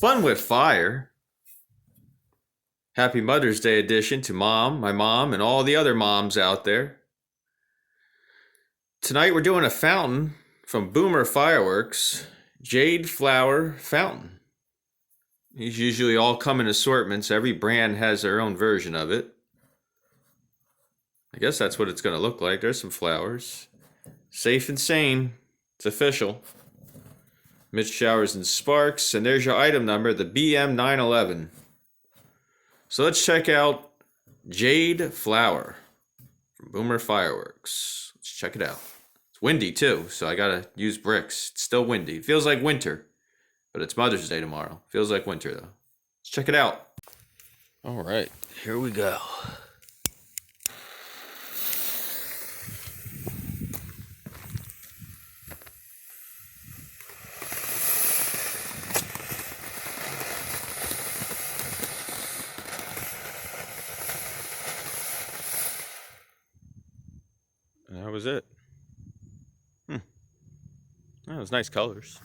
Fun with Fire. Happy Mother's Day edition to Mom, my mom, and all the other moms out there. Tonight we're doing a fountain from Boomer Fireworks, Jade Flower Fountain. These usually all come in assortments. Every brand has their own version of it. I guess that's what it's going to look like. There's some flowers. Safe and sane. It's official. Mist showers and sparks. And there's your item number, the BM911. So let's check out Jade Flower from Boomer Fireworks. Let's check it out. It's windy too, so I gotta use bricks. It's still windy. It feels like winter, but it's Mother's Day tomorrow. Feels like winter though. Let's check it out. All right, here we go. And that was it. That was nice colors.